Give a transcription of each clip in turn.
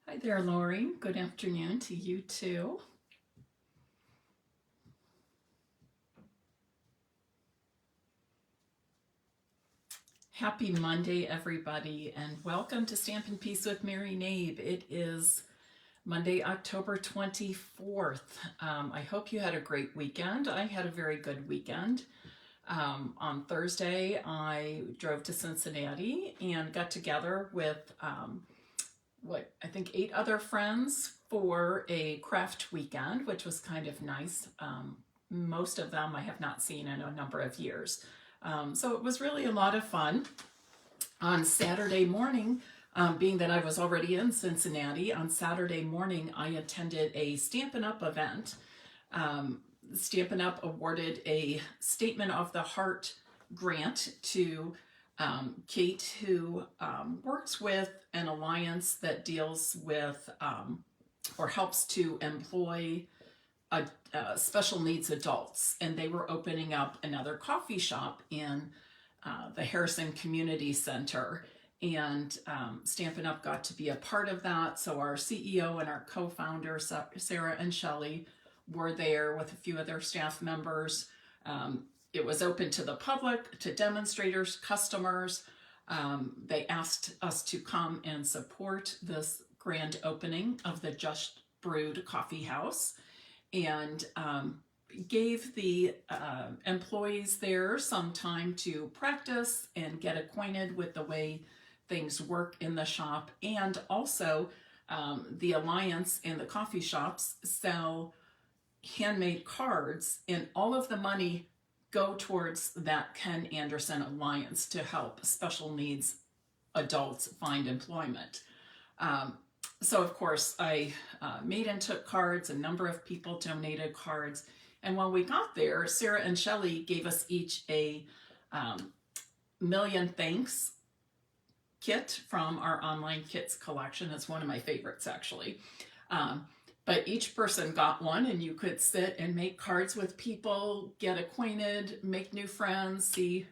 Hi there, Lori. Good afternoon to you too. Happy Monday, everybody, and welcome to Stampin' Peace with Mary Knabe. It is Monday, October 24th. I hope you had a great weekend. I had a very good weekend. On Thursday, I drove to Cincinnati and got together with I think 8 other friends for a craft weekend, which was kind of nice. Most of them I have not seen in a number of years. So it was really a lot of fun. On Saturday morning, being that I was already in Cincinnati, on Saturday morning I attended a Stampin' Up! Event. Stampin' Up! Awarded a Statement of the Heart grant to Kate, who works with an alliance that deals with or helps to employ special needs adults. And they were opening up another coffee shop in the Harrison Community Center. And Stampin' Up! Got to be a part of that. So our CEO and our co-founder, Sarah and Shelley, were there with a few other staff members. It was open to the public, to demonstrators, customers. They asked us to come and support this grand opening of the Just Brewed Coffee House, and gave the employees there some time to practice and get acquainted with the way things work in the shop. And also the Alliance and the coffee shops sell handmade cards, and all of the money go towards that Ken Anderson Alliance to help special needs adults find employment. So of course I made and took cards. A number of people donated cards. And when we got there, Sarah and Shelley gave us each a million thanks kit from our online kits collection. It's one of my favorites, actually. But each person got one, and you could sit and make cards with people, get acquainted, make new friends, see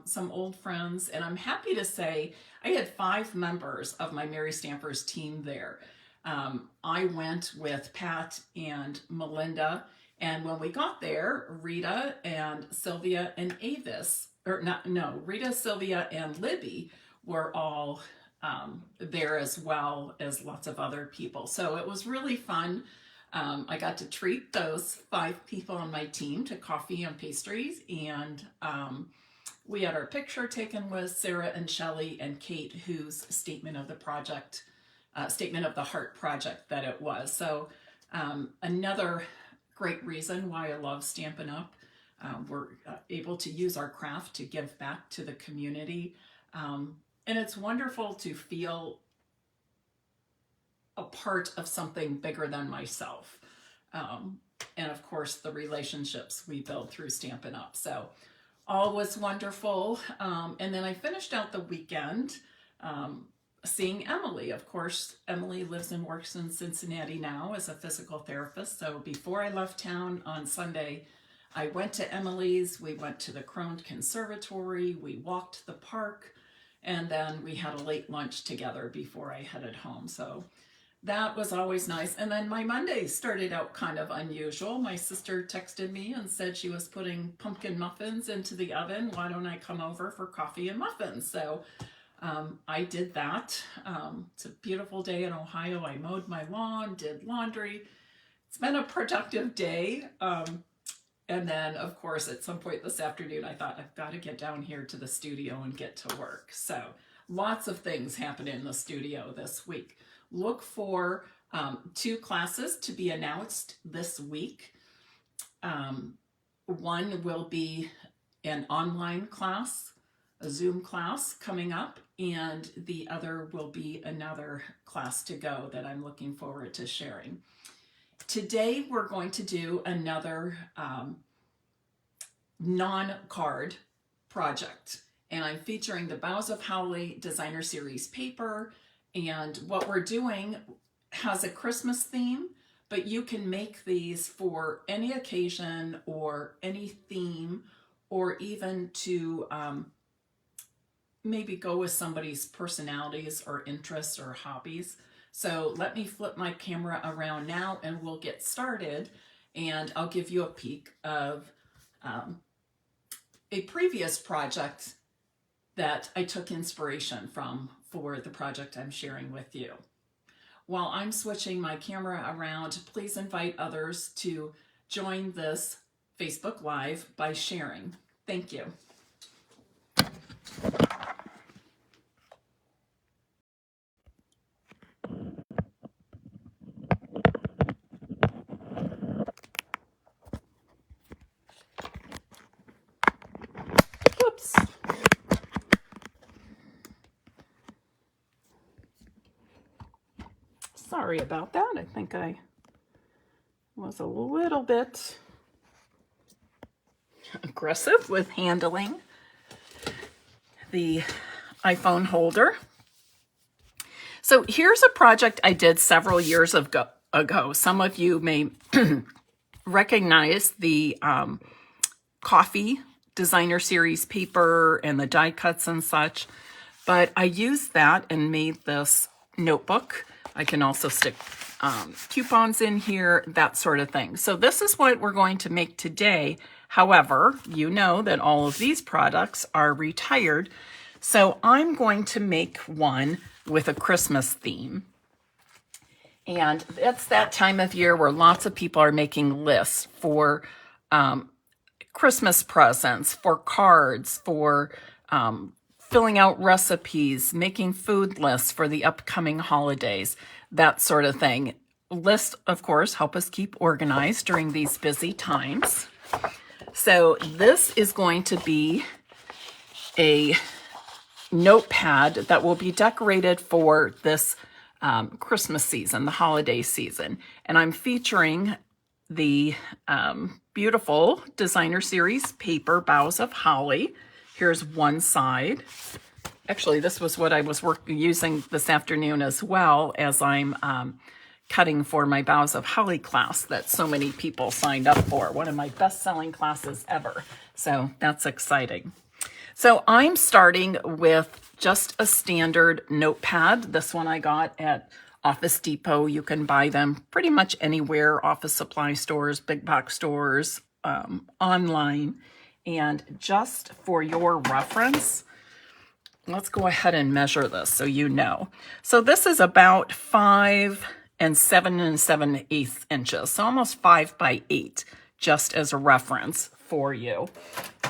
some old friends. And I'm happy to say I had 5 members of my Mary Stampers team there. I went with Pat and Melinda, and when we got there, Rita and Sylvia and Avis, Rita, Sylvia, and Libby were all there, as well as lots of other people. So it was really fun. I got to treat those 5 people on my team to coffee and pastries, and we had our picture taken with Sarah and Shelley and Kate, whose Statement of the Heart project that it was. So another great reason why I love Stampin' Up! We're able to use our craft to give back to the community. And it's wonderful to feel a part of something bigger than myself. And of course, the relationships we build through Stampin' Up! So all was wonderful. And then I finished out the weekend seeing Emily. Of course, Emily lives and works in Cincinnati now as a physical therapist. So before I left town on Sunday, I went to Emily's. We went to the Crone Conservatory. We walked the park. And then we had a late lunch together before I headed home. So that was always nice. And then my Monday started out kind of unusual. My sister texted me and said she was putting pumpkin muffins into the oven. Why don't I come over for coffee and muffins? So I did that. It's a beautiful day in Ohio. I mowed my lawn, did laundry. It's been a productive day. And then, of course, at some point this afternoon, I thought, I've got to get down here to the studio and get to work. So lots of things happen in the studio this week. Look for 2 classes to be announced this week. One will be an online class, a Zoom class coming up, and the other will be another class to go that I'm looking forward to sharing. Today we're going to do another non-card project, and I'm featuring the Boughs of Howley Designer Series paper. And what we're doing has a Christmas theme, but you can make these for any occasion or any theme, or even to maybe go with somebody's personalities or interests or hobbies. So let me flip my camera around now and we'll get started, and I'll give you a peek of a previous project that I took inspiration from for the project I'm sharing with you. While I'm switching my camera around, please invite others to join this Facebook Live by sharing. Thank you. Whoops. Sorry about that. I think I was a little bit aggressive with handling the iPhone holder. So here's a project I did several years ago. Some of you may recognize the coffee designer series paper and the die cuts and such, but I used that and made this notebook. I can also stick coupons in here, that sort of thing. So this is what we're going to make today. However, you know that all of these products are retired, so I'm going to make one with a Christmas theme. And it's that time of year where lots of people are making lists for Christmas presents, for cards, for filling out recipes, making food lists for the upcoming holidays, that sort of thing. Lists, of course, help us keep organized during these busy times. So this is going to be a notepad that will be decorated for this Christmas season, the holiday season. And I'm featuring the beautiful designer series paper, Boughs of Holly. Here's one side. Actually, this was what I was using this afternoon as well, as I'm cutting for my Boughs of Holly class that so many people signed up for. One of my best-selling classes ever. So that's exciting. So I'm starting with just a standard notepad. This one I got at Office Depot. You can buy them pretty much anywhere, office supply stores, big box stores, online. And just for your reference, let's go ahead and measure this so you know. So this is about 5 7 7/8 inches, so almost 5 by 8, just as a reference for you.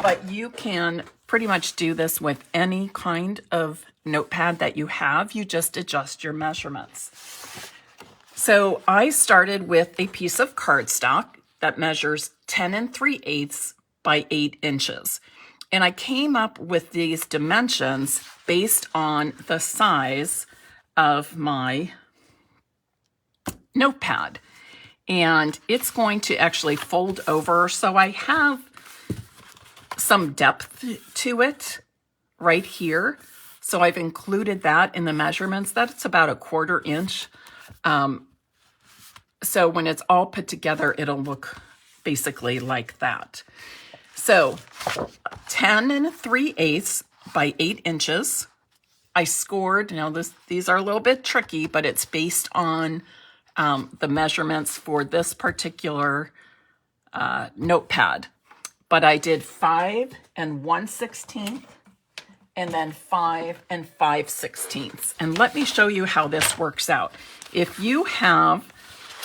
But you can pretty much do this with any kind of notepad that you have. You just adjust your measurements. So I started with a piece of cardstock that measures 10 3/8 by 8 inches. And I came up with these dimensions based on the size of my notepad. And it's going to actually fold over, so I have some depth to it right here. So I've included that in the measurements. That's about a 1/4 inch. So when it's all put together, it'll look basically like that. So 10 3/8 by 8 inches. I scored, now these are a little bit tricky, but it's based on the measurements for this particular notepad. But I did 5 1/16 and then 5 5/16. And let me show you how this works out. If you have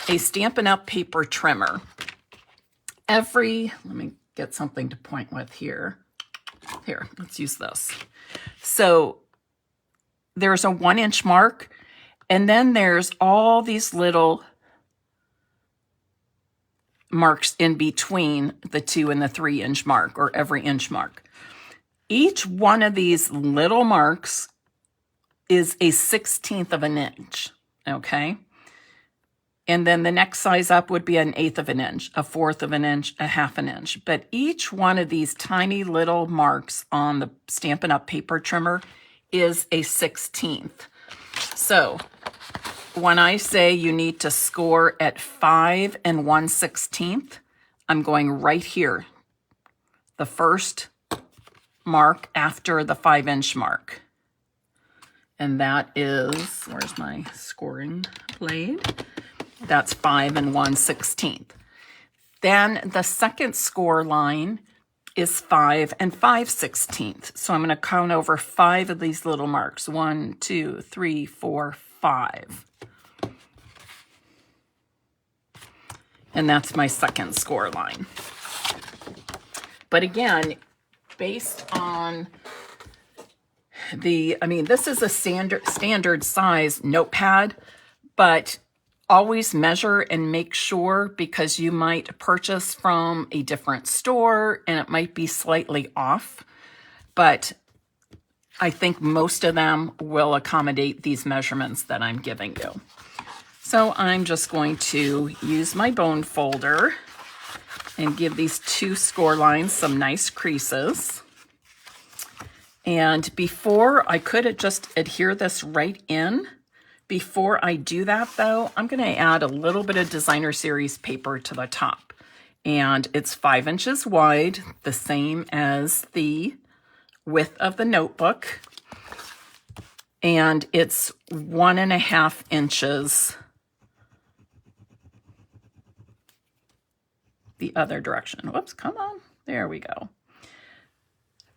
a Stampin' Up! Paper trimmer, let me get something to point with here. Here, let's use this. So there's a 1 inch mark, and then there's all these little marks in between the 2 and the 3 inch mark, or every inch mark. Each one of these little marks is a 1/16 of an inch, okay? And then the next size up would be an 1/8 of an inch, a 1/4 of an inch, a 1/2 an inch. But each one of these tiny little marks on the Stampin' Up! Paper trimmer is a 1/16. So when I say you need to score at 5 1/16, I'm going right here, the first mark after the 5 inch mark. And that is, where's my scoring blade? That's 5 1/16. Then the second score line is 5 5/16. So I'm going to count over 5 of these little marks. 1, 2, 3, 4, 5. And that's my second score line. But again, based on this is a standard size notepad, but always measure and make sure, because you might purchase from a different store and it might be slightly off. But I think most of them will accommodate these measurements that I'm giving you. So I'm just going to use my bone folder and give these 2 score lines some nice creases. And before, I could just adhere this right in. Before I do that though, I'm going to add a little bit of Designer Series paper to the top. And it's 5 inches wide, the same as the width of the notebook. And it's 1.5 inches the other direction. Whoops, come on. There we go.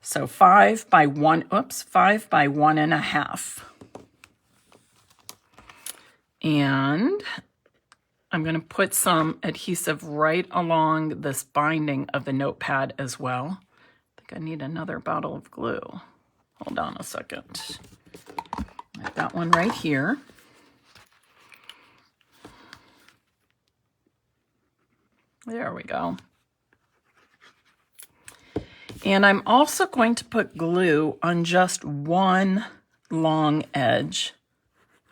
So 5 by 1.5. And I'm going to put some adhesive right along this binding of the notepad as well. I think I need another bottle of glue. Hold on a second. I've got one right here. There we go. And I'm also going to put glue on just one long edge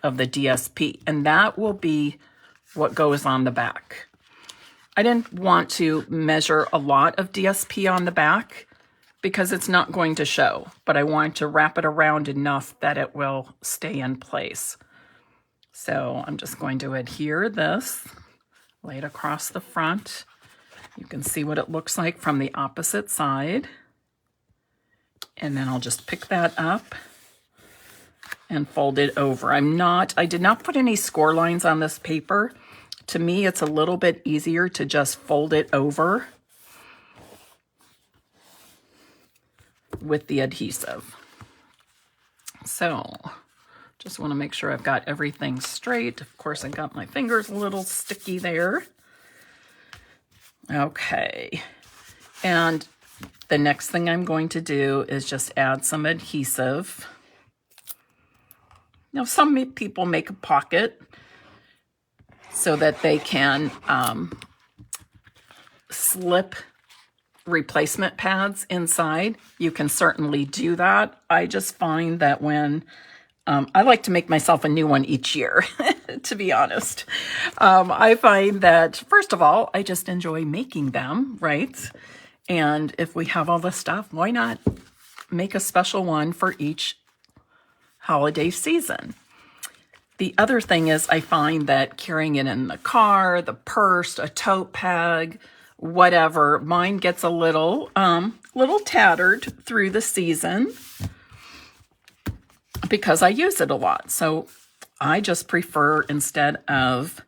of the DSP, and that will be what goes on the back. I didn't want to measure a lot of DSP on the back because it's not going to show, but I want to wrap it around enough that it will stay in place. So I'm just going to adhere this, lay it across the front. You can see what it looks like from the opposite side. And then I'll just pick that up and fold it over. I did not put any score lines on this paper. To me, it's a little bit easier to just fold it over with the adhesive. So just want to make sure I've got everything straight. Of course, I got my fingers a little sticky there. Okay, and the next thing I'm going to do is just add some adhesive. Now, some people make a pocket so that they can slip replacement pads inside. You can certainly do that. I just find that when I like to make myself a new one each year, to be honest. I find that, first of all, I just enjoy making them, right? And if we have all this stuff, why not make a special one for each holiday season? The other thing is I find that carrying it in the car, the purse, a tote bag, whatever, mine gets a little tattered through the season because I use it a lot. So I just prefer, instead of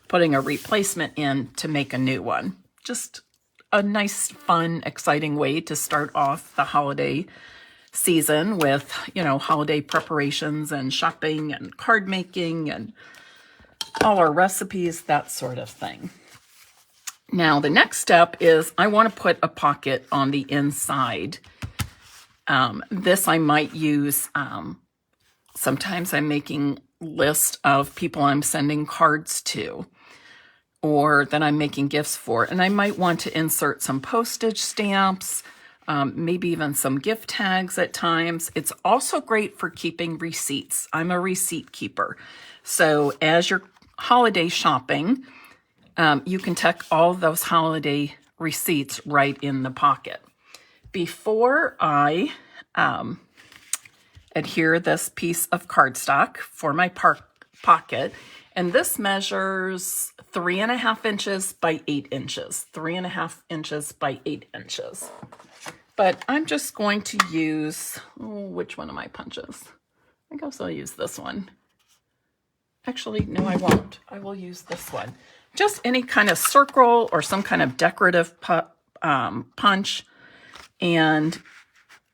putting a replacement in, to make a new one. Just a nice, fun, exciting way to start off the holiday season with, holiday preparations and shopping and card making and all our recipes, that sort of thing. Now, the next step is I want to put a pocket on the inside. This I might use, sometimes I'm making list of people I'm sending cards to or that I'm making gifts for, and I might want to insert some postage stamps, maybe even some gift tags at times. It's also great for keeping receipts. I'm a receipt keeper. So as you're holiday shopping, you can tuck all those holiday receipts right in the pocket. Before I adhere this piece of cardstock for my pocket, and this measures 3.5 inches by 8 inches, 3.5 inches by 8 inches. But I'm just going to use, which one of my punches? I guess I'll use this one. Actually, no, I won't. I will use this one. Just any kind of circle or some kind of decorative punch. And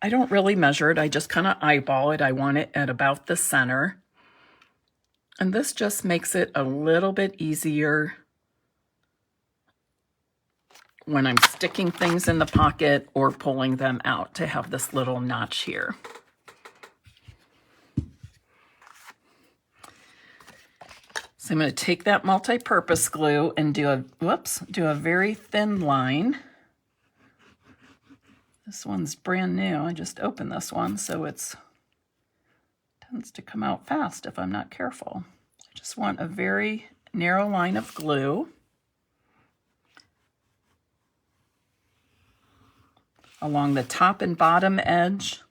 I don't really measure it. I just kind of eyeball it. I want it at about the center. And this just makes it a little bit easier when I'm sticking things in the pocket or pulling them out to have this little notch here. So I'm going to take that multi-purpose glue and do a very thin line. This one's brand new. I just opened this one, so it tends to come out fast if I'm not careful. I just want a very narrow line of glue along the top and bottom edge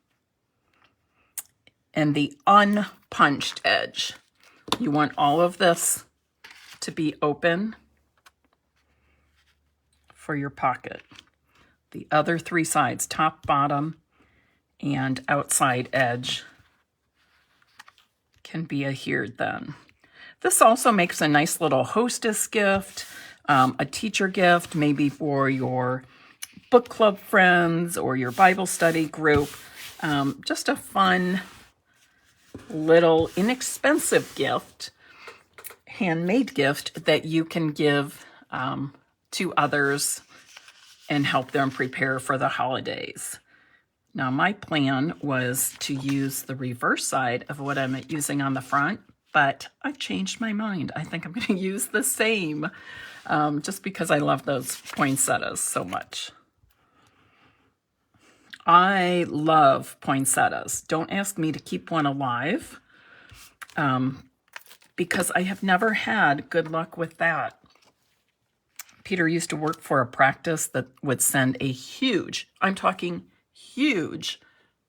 and the unpunched edge. You want all of this to be open for your pocket. The other three sides, top, bottom, and outside edge, can be adhered then. This also makes a nice little hostess gift, a teacher gift, maybe for your book club friends or your Bible study group. Just a fun little inexpensive gift, handmade gift that you can give to others and help them prepare for the holidays. Now, my plan was to use the reverse side of what I'm using on the front, but I've changed my mind. I think I'm going to use the same just because I love those poinsettias so much. I love poinsettias. Don't ask me to keep one alive because I have never had good luck with that. Peter used to work for a practice that would send a huge, I'm talking huge,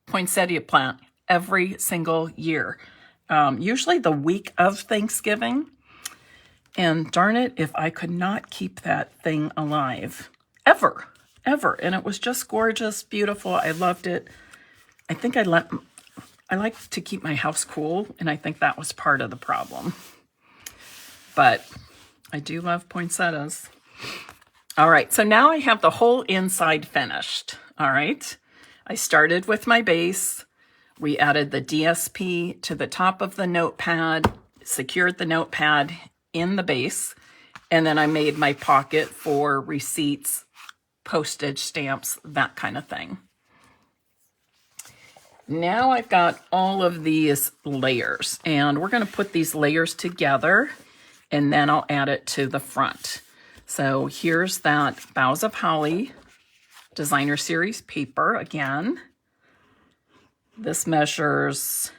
poinsettia plant every single year, usually the week of Thanksgiving. And darn it, if I could not keep that thing alive, ever. And it was just gorgeous, beautiful. I loved it. I think I like to keep my house cool, and I think that was part of the problem. But I do love poinsettias. All right, so now I have the whole inside finished. All right, I started with my base. We added the DSP to the top of the notepad, secured the notepad in the base, and then I made my pocket for receipts, postage stamps, that kind of thing. Now I've got all of these layers, and we're going to put these layers together, and then I'll add it to the front. So here's that Boughs of Holly Designer Series paper again. This measures,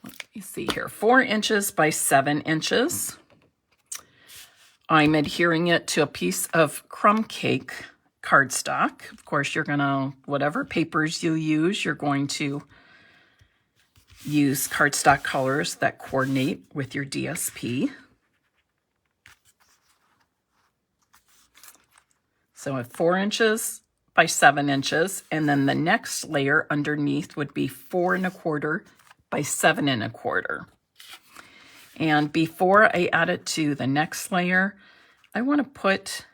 let me see here, 4 inches by 7 inches. I'm adhering it to a piece of crumb cake cardstock. Of course, you're gonna, whatever papers you use, you're going to use cardstock colors that coordinate with your DSP. So at 4 inches by 7 inches, and then the next layer underneath would be 4 1/4 by 7 1/4. And before I add it to the next layer, I want to put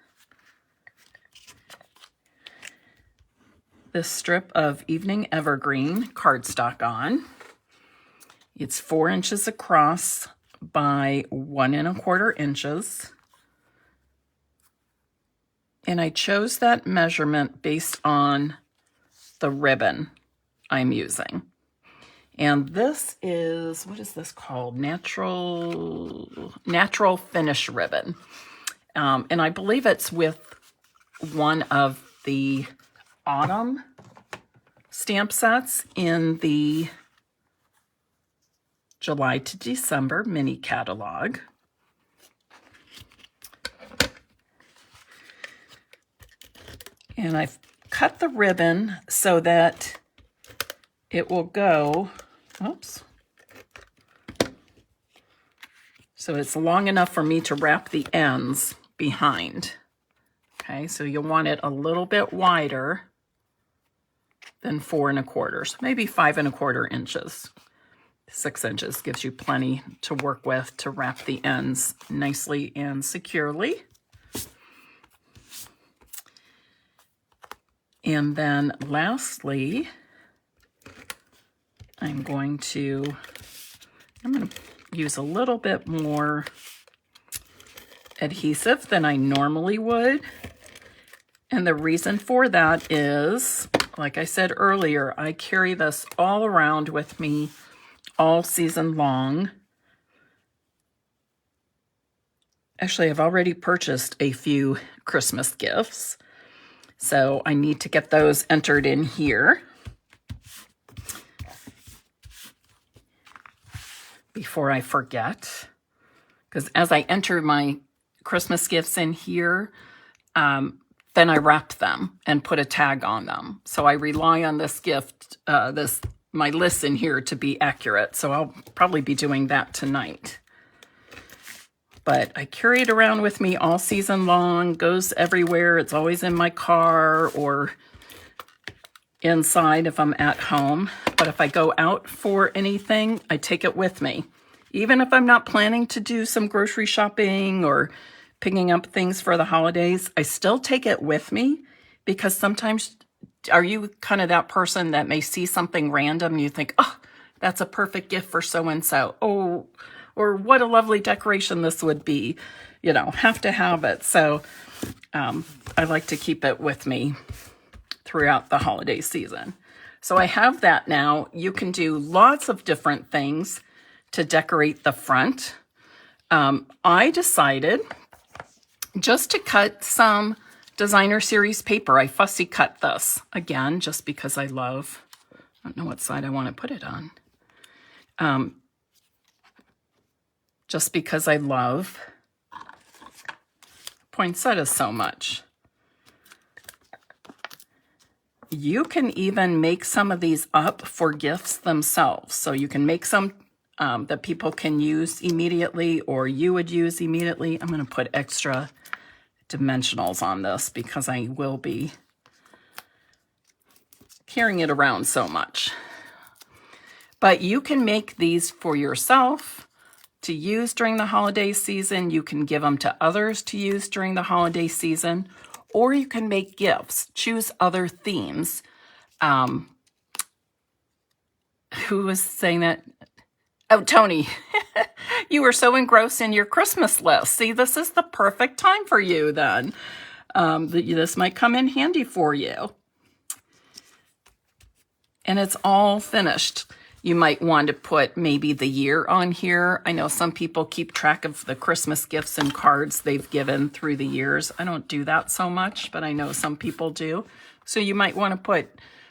this strip of Evening Evergreen cardstock on. It's 4 inches across by 1 1/4 inches. And I chose that measurement based on the ribbon I'm using. And this is, what is this called? Natural Finish ribbon. And I believe it's with one of the autumn stamp sets in the July to December mini catalog. And I've cut the ribbon so that it will go, oops. So it's long enough for me to wrap the ends behind. Okay, so you'll want it a little bit wider than 4 1/4. So maybe 5 1/4 inches. 6 inches gives you plenty to work with to wrap the ends nicely and securely. And then lastly, I'm going to use a little bit more adhesive than I normally would. And the reason for that is, like I said earlier, I carry this all around with me all season long. Actually, I've already purchased a few Christmas gifts, so I need to get those entered in here before I forget. Because as I enter my Christmas gifts in here, then I wrap them and put a tag on them. So I rely on this gift, my list in here to be accurate. So I'll probably be doing that tonight. But I carry it around with me all season long, goes everywhere. It's always in my car or inside if I'm at home. But if I go out for anything, I take it with me. Even if I'm not planning to do some grocery shopping or picking up things for the holidays, I still take it with me, because sometimes, are you kind of that person that may see something random and you think, oh, that's a perfect gift for so-and-so. Oh, or what a lovely decoration this would be. You know, have to have it. So I like to keep it with me throughout the holiday season. So I have that now. You can do lots of different things to decorate the front. I decided just to cut some designer series paper. I fussy cut this again, just because I love, I don't know what side I want to put it on. Just because I love poinsettia so much. You can even make some of these up for gifts themselves. So you can make some that people can use immediately, or you would use immediately. I'm going to put extra dimensionals on this because I will be carrying it around so much. But you can make these for yourself to use during the holiday season. You can give them to others to use during the holiday season, or you can make gifts. Choose other themes. Who was saying that? Oh, Tony, you were so engrossed in your Christmas list. See, this is the perfect time for you then. This might come in handy for you. And it's all finished. You might want to put maybe the year on here. I know some people keep track of the Christmas gifts and cards they've given through the years. I don't do that so much, but I know some people do. So you might want to put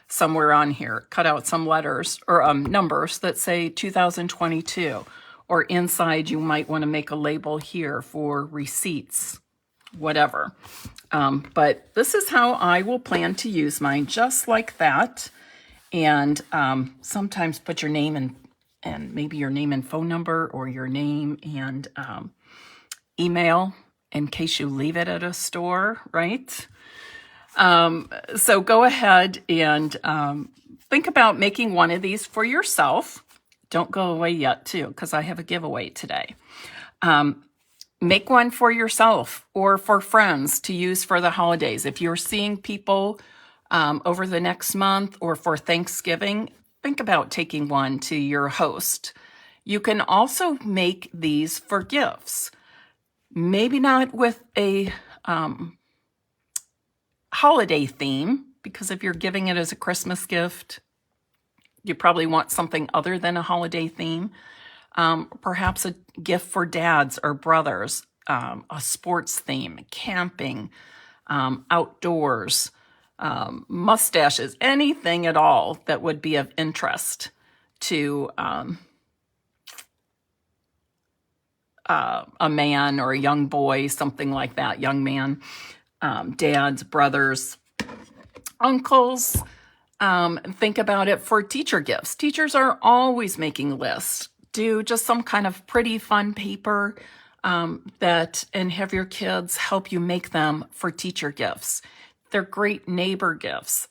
somewhere on here, cut out some letters or numbers that say 2022, or inside you might want to make a label here for receipts, whatever. But this is how I will plan to use mine, just like that. And sometimes put your name and maybe your name and phone number, or your name and email in case you leave it at a store, right? So go ahead and think about making one of these for yourself. Don't go away yet too, because I have a giveaway today. Make one for yourself or for friends to use for the holidays. If you're seeing people over the next month or for Thanksgiving, think about taking one to your host. You can also make these for gifts. Maybe not with a holiday theme, because if you're giving it as a Christmas gift, you probably want something other than a holiday theme. Perhaps a gift for dads or brothers, a sports theme, camping, outdoors, mustaches, anything at all that would be of interest to a man or a young boy, something like that, young man, dads, brothers, uncles. Think about it for teacher gifts. Teachers are always making lists. Do just some kind of pretty fun paper and have your kids help you make them for teacher gifts. They're great neighbor gifts.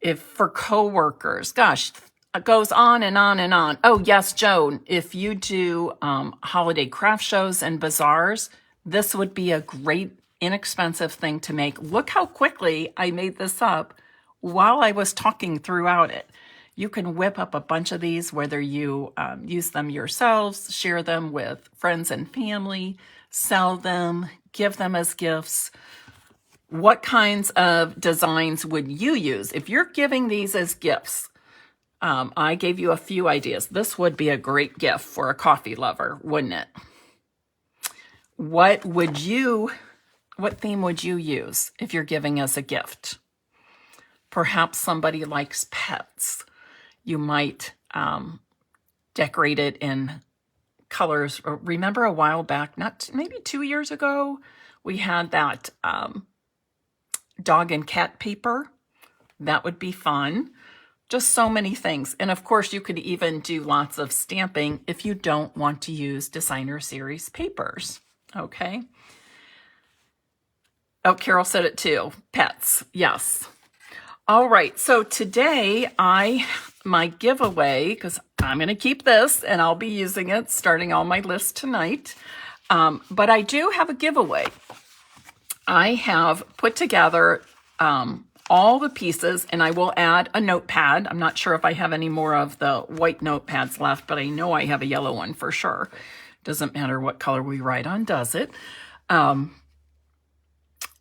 If for coworkers, gosh, it goes on and on and on. Oh, yes, Joan, if you do holiday craft shows and bazaars, this would be a great, inexpensive thing to make. Look how quickly I made this up while I was talking throughout it. You can whip up a bunch of these, whether you use them yourselves, share them with friends and family, sell them, give them as gifts. What kinds of designs would you use? If you're giving these as gifts, I gave you a few ideas. This would be a great gift for a coffee lover, wouldn't it? What theme would you use if you're giving as a gift? Perhaps somebody likes pets. You might decorate it in colors. Remember a while back, maybe 2 years ago, we had that dog and cat paper. That would be fun. Just so many things. And of course, you could even do lots of stamping if you don't want to use designer series papers. Okay. Oh, Carol said it too. Pets. Yes. All right. So today my giveaway, because I'm going to keep this and I'll be using it starting on my list tonight. But I do have a giveaway. I have put together all the pieces, and I will add a notepad. I'm not sure if I have any more of the white notepads left, but I know I have a yellow one for sure. Doesn't matter what color we write on, does it?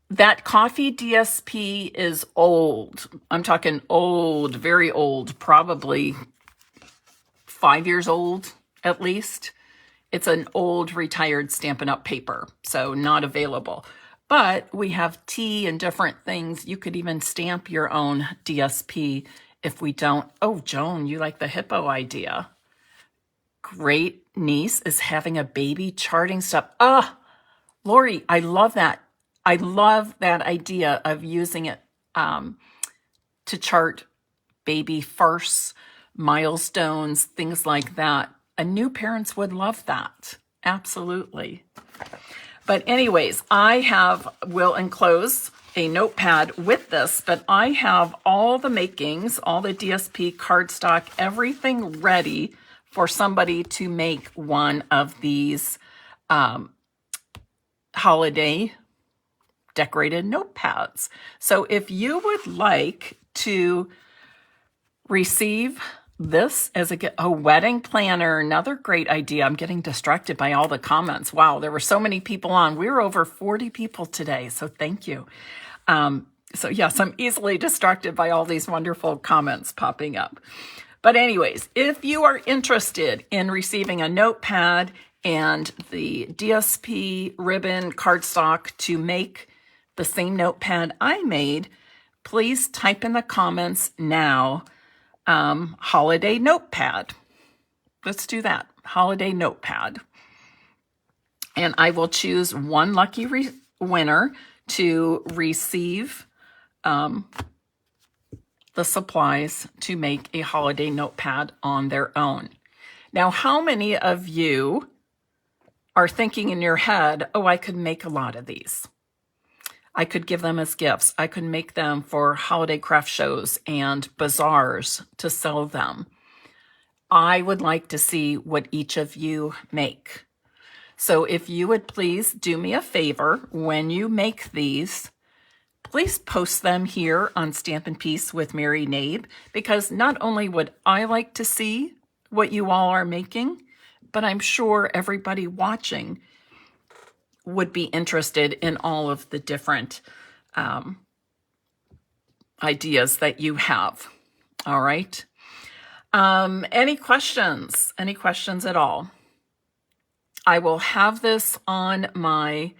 That coffee DSP is old. I'm talking old, very old, probably 5 years old at least. It's an old retired Stampin' Up paper, so not available. But we have tea and different things. You could even stamp your own DSP if we don't. Oh, Joan, you like the hippo idea. Great niece is having a baby charting stuff. Lori, I love that. I love that idea of using it to chart baby firsts, milestones, things like that. And new parents would love that. Absolutely. But anyways, will enclose a notepad with this, but I have all the makings, all the DSP cardstock, everything ready for somebody to make one of these holiday decorated notepads. So if you would like to receive this as a wedding planner, another great idea. I'm getting distracted by all the comments. Wow, there were so many people on. We were over 40 people today, so thank you. So yes, I'm easily distracted by all these wonderful comments popping up. But anyways, if you are interested in receiving a notepad and the DSP ribbon cardstock to make the same notepad I made, please type in the comments now, holiday notepad. Let's do that, holiday notepad. And I will choose one lucky winner to receive the supplies to make a holiday notepad on their own. Now, how many of you are thinking in your head, oh, I could make a lot of these. I could give them as gifts. I could make them for holiday craft shows and bazaars to sell them. I would like to see what each of you make. So if you would please do me a favor, when you make these, please post them here on Stampin' Piece with Mary Knabe, because not only would I like to see what you all are making, but I'm sure everybody watching would be interested in all of the different ideas that you have. All right. Any questions? Any questions at all? I will have this on my,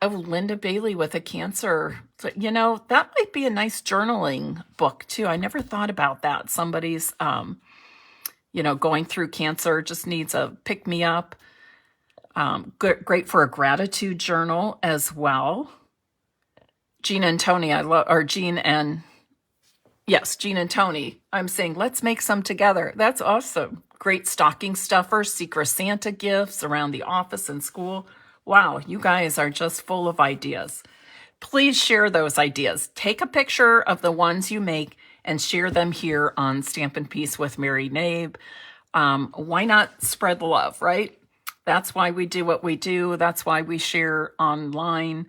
Linda Bailey with a cancer. You know, that might be a nice journaling book too. I never thought about that. Somebody's, going through cancer, just needs a pick-me-up. Great for a gratitude journal as well. Jean and Tony, Jean and Tony. I'm saying, let's make some together. That's awesome. Great stocking stuffers, Secret Santa gifts around the office and school. Wow, you guys are just full of ideas. please share those ideas. Take a picture of the ones you make and share them here on Stampin' Peace with Mary Knabe. Why not spread the love, right? That's why we do what we do. That's why we share online,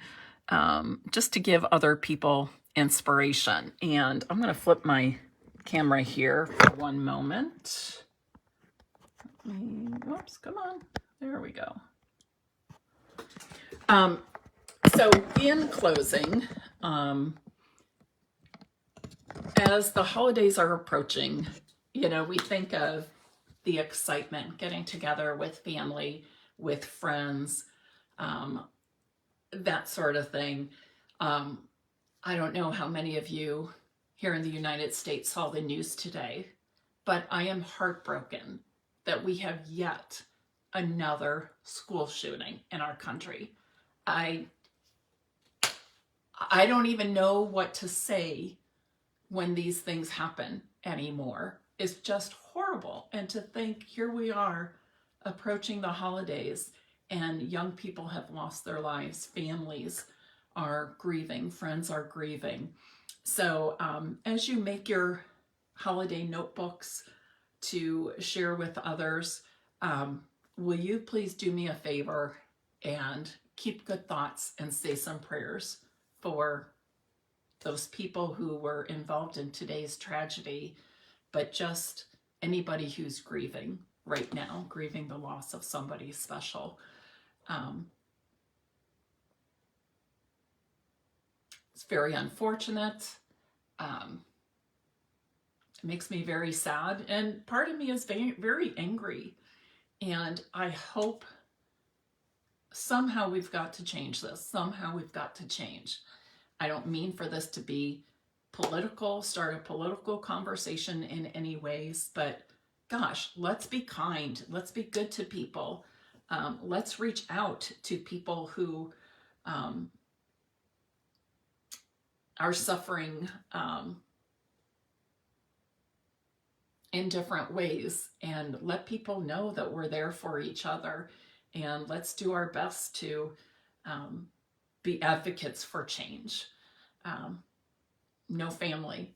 just to give other people inspiration. And I'm going to flip my camera here for one moment. Oops, come on. There we go. So in closing, as the holidays are approaching, you know, we think of the excitement, getting together with family, with friends, that sort of thing. I don't know how many of you here in the United States saw the news today, but I am heartbroken that we have yet another school shooting in our country. I don't even know what to say when these things happen anymore. It's just horrible. And to think here we are approaching the holidays and young people have lost their lives, families are grieving, friends are grieving. So as you make your holiday notebooks to share with others, will you please do me a favor and keep good thoughts and say some prayers for those people who were involved in today's tragedy, but just anybody who's grieving right now, grieving the loss of somebody special. It's very unfortunate. It makes me very sad, and part of me is very, very angry. And I hope somehow we've got to change this. Somehow we've got to change. I don't mean for this to be political, start a political conversation in any ways, but gosh, let's be kind. Let's be good to people. Let's reach out to people who are suffering in different ways, and let people know that we're there for each other. And let's do our best to be advocates for change. No family,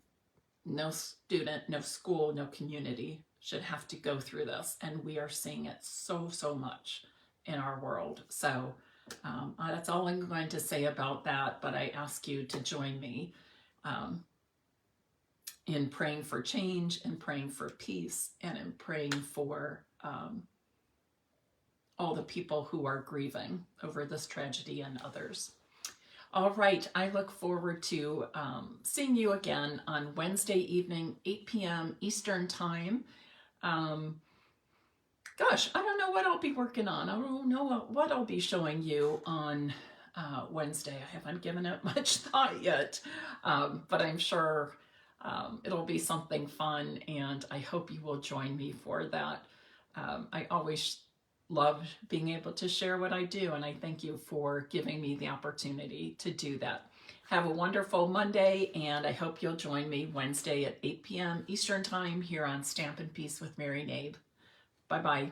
no student, no school, no community should have to go through this. And we are seeing it so much in our world. So that's all I'm going to say about that. But I ask you to join me in praying for change, and praying for peace, and in praying for all the people who are grieving over this tragedy and others. All right, I look forward to seeing you again on Wednesday evening, 8 p.m. Eastern Time. Gosh, I don't know what I'll be working on. I don't know what I'll be showing you on Wednesday. I haven't given it much thought yet, but I'm sure it'll be something fun, and I hope you will join me for that. I always love being able to share what I do, and I thank you for giving me the opportunity to do that. Have a wonderful Monday, and I hope you'll join me Wednesday at 8 p.m. Eastern Time here on Stampin' Peace with Mary Knabe. Bye-bye.